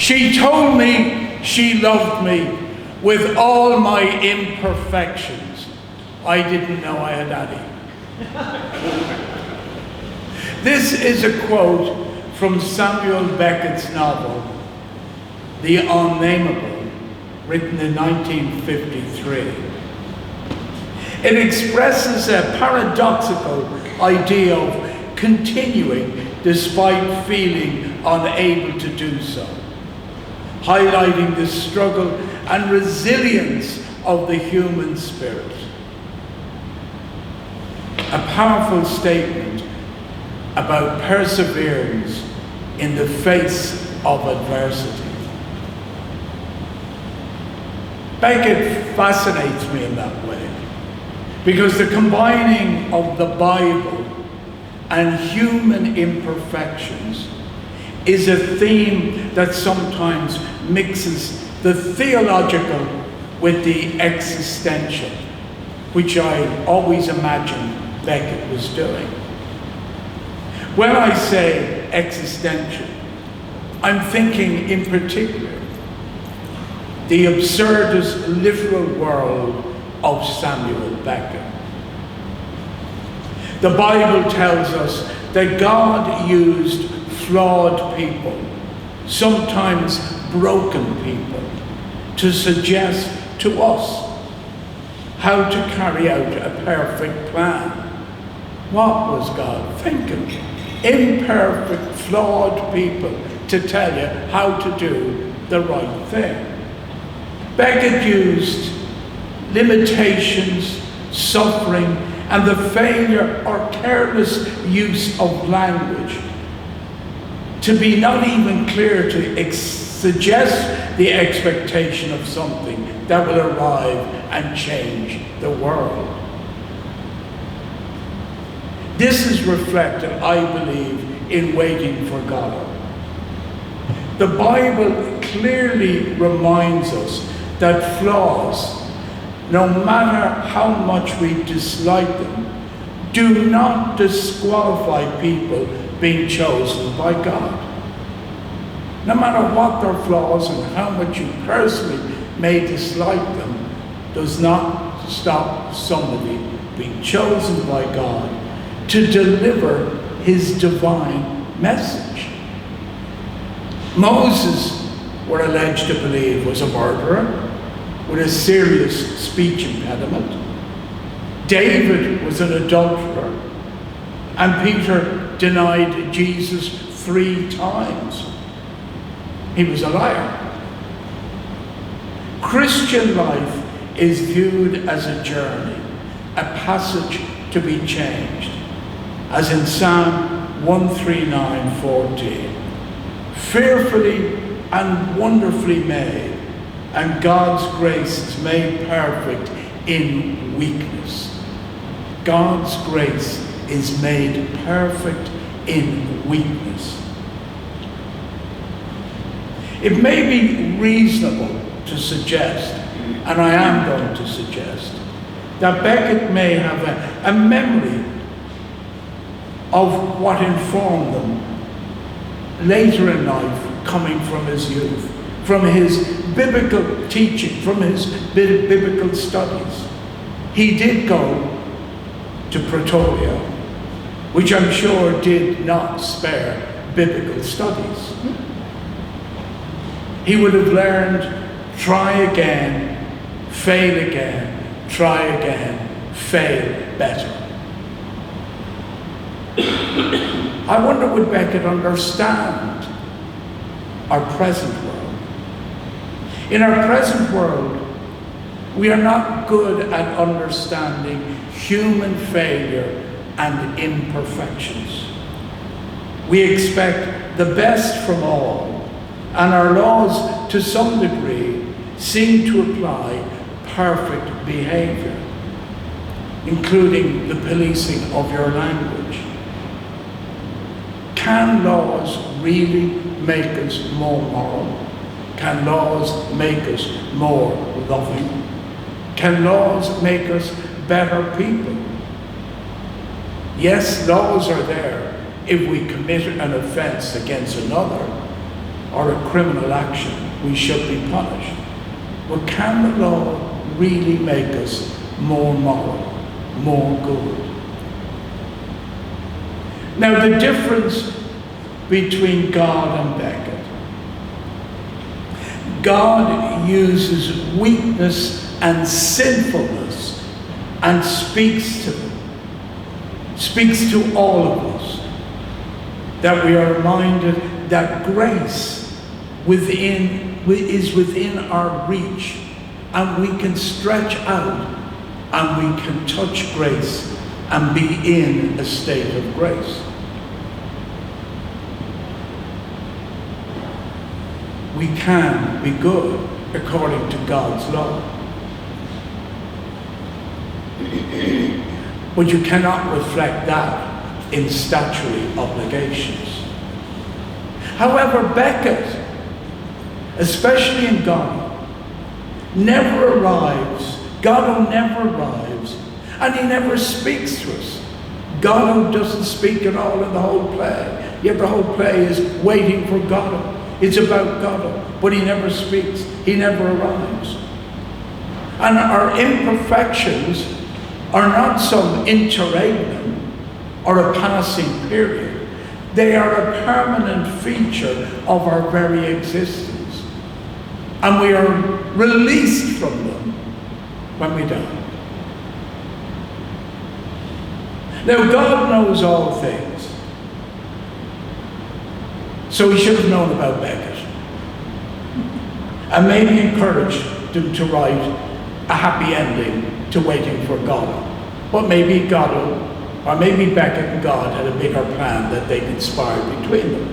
She told me she loved me with all my imperfections. I didn't know I had any. This is a quote from Samuel Beckett's novel, The Unnameable, written in 1953. It expresses a paradoxical idea of continuing despite feeling unable to do so, highlighting the struggle and resilience of the human spirit. A powerful statement about perseverance in the face of adversity. Beckett fascinates me in that way, because the combining of the Bible and human imperfections is a theme that sometimes mixes the theological with the existential, which I always imagined Beckett was doing. When I say existential, I'm thinking in particular the absurdist literal world of Samuel Beckett. The Bible tells us that God used flawed people, sometimes broken people, to suggest to us how to carry out a perfect plan. What was God thinking? Imperfect, flawed people to tell you how to do the right thing. Beckett used limitations, suffering, and the failure or careless use of language to be not even clear to suggest the expectation of something that will arrive and change the world. This is reflected, I believe, in waiting for God. The Bible clearly reminds us that flaws, no matter how much we dislike them, do not disqualify people being chosen by God. No matter what their flaws and how much you personally may dislike them, does not stop somebody being chosen by God to deliver his divine message. Moses, we're alleged to believe, was a murderer with a serious speech impediment. David was an adulterer, and Peter denied Jesus 3 times. He was a liar. Christian life is viewed as a journey, a passage to be changed, as in Psalm 139:14. Fearfully and wonderfully made, and God's grace is made perfect in weakness. God's grace is made perfect in weakness. It may be reasonable to suggest, and I am going to suggest, that Beckett may have a memory of what informed them later in life, coming from his youth, from his biblical teaching, from his biblical studies. He did go to Pretoria, which I'm sure did not spare biblical studies. He would have learned, try again, fail again, try again, fail better. I wonder, would Beckett understand our present world? In our present world, we are not good at understanding human failure and imperfections. We expect the best from all, and our laws, to some degree, seem to apply perfect behavior, including the policing of your language. Can laws really make us more moral? Can laws make us more loving? Can laws make us better people? Yes, laws are there if we commit an offense against another, or a criminal action, we should be punished. But can the law really make us more moral, more good? Now, the difference between God and Becket. God uses weakness and sinfulness and speaks to them, speaks to all of us, that we are reminded that grace is within our reach, and we can stretch out and we can touch grace and be in a state of grace. We can be good according to God's law. But you cannot reflect that in statutory obligations. However, Becket, especially in Ghana, never arrives. God never arrives, and he never speaks to us. God doesn't speak at all in the whole play, yet the whole play is waiting for God. It's about God, but he never speaks. He never arrives. And our imperfections are not some interregnum or a passing period. They are a permanent feature of our very existence. And we are released from them when we die. Now, God knows all things. So he should have known about Becket. And maybe encouraged him to write a happy ending to Waiting for God. But maybe God, or maybe Becket and God had a bigger plan that they conspired between them.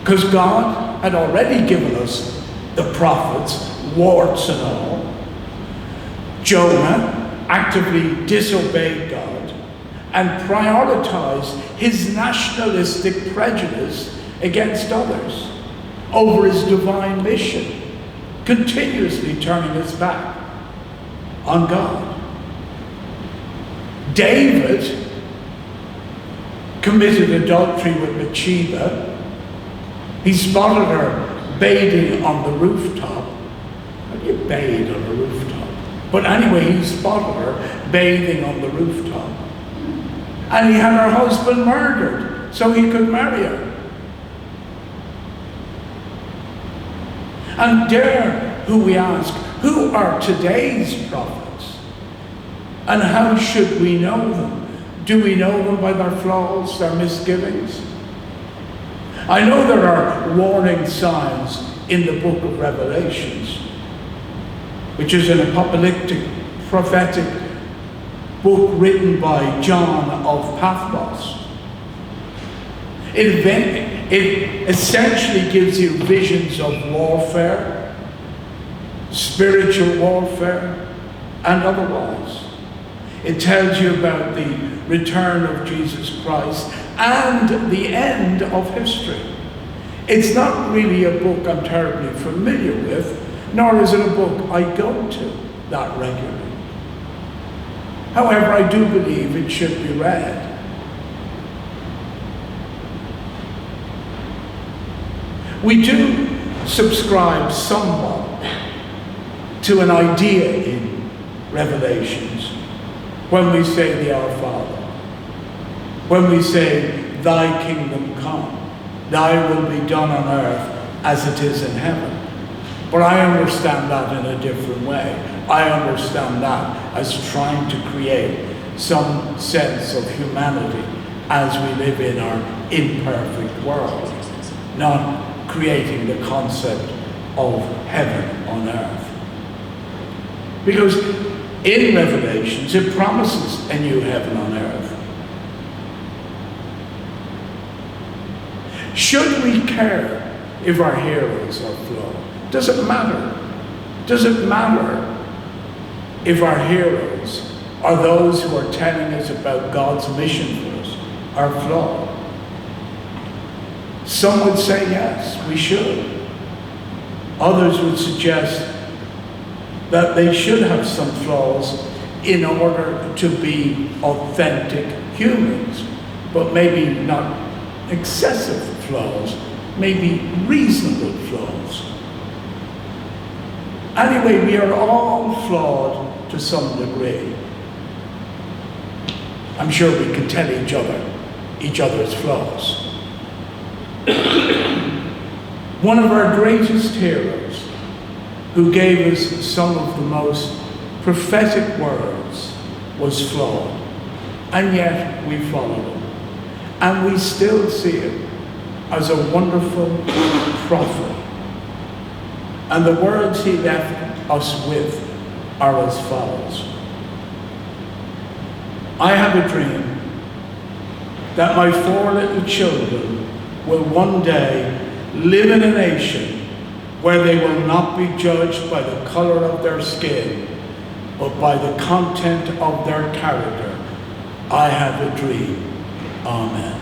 Because God had already given us the prophets, warts and all. Jonah actively disobeyed God and prioritized his nationalistic prejudice against others over his divine mission, continuously turning his back on God. David committed adultery with Bathsheba. He spotted her bathing on the rooftop. How do you bathe on a rooftop? But anyway, he spotted her bathing on the rooftop. And he had her husband murdered so he could marry her. And dare who we ask, who are today's prophets? And how should we know them? Do we know them by their flaws, their misgivings? I know there are warning signs in the book of Revelations, which is an apocalyptic, prophetic book written by John of Patmos. It essentially gives you visions of warfare, spiritual warfare, and otherwise. It tells you about the return of Jesus Christ and the end of history. It's not really a book I'm terribly familiar with, nor is it a book I go to that regularly. However, I do believe it should be read. We do subscribe somewhat to an idea in Revelations when we say the Our Father, when we say, Thy kingdom come, Thy will be done on earth as it is in heaven. But I understand that in a different way. I understand that as trying to create some sense of humanity as we live in our imperfect world, not creating the concept of heaven on earth. Because in Revelations, it promises a new heaven on earth. Should we care if our heroes are flawed? Does it matter? Does it matter if our heroes are those who are telling us about God's mission for us are flawed? Some would say yes, we should. Others would suggest that they should have some flaws in order to be authentic humans, but maybe not excessive flaws, maybe reasonable flaws. Anyway, we are all flawed to some degree. I'm sure we can tell each other's flaws. One of our greatest heroes, who gave us some of the most prophetic words, was flawed. And yet we follow him. And we still see him as a wonderful prophet. And the words he left us with are as follows. I have a dream that my 4 little children will one day live in a nation where they will not be judged by the color of their skin, but by the content of their character. I have a dream. Amen.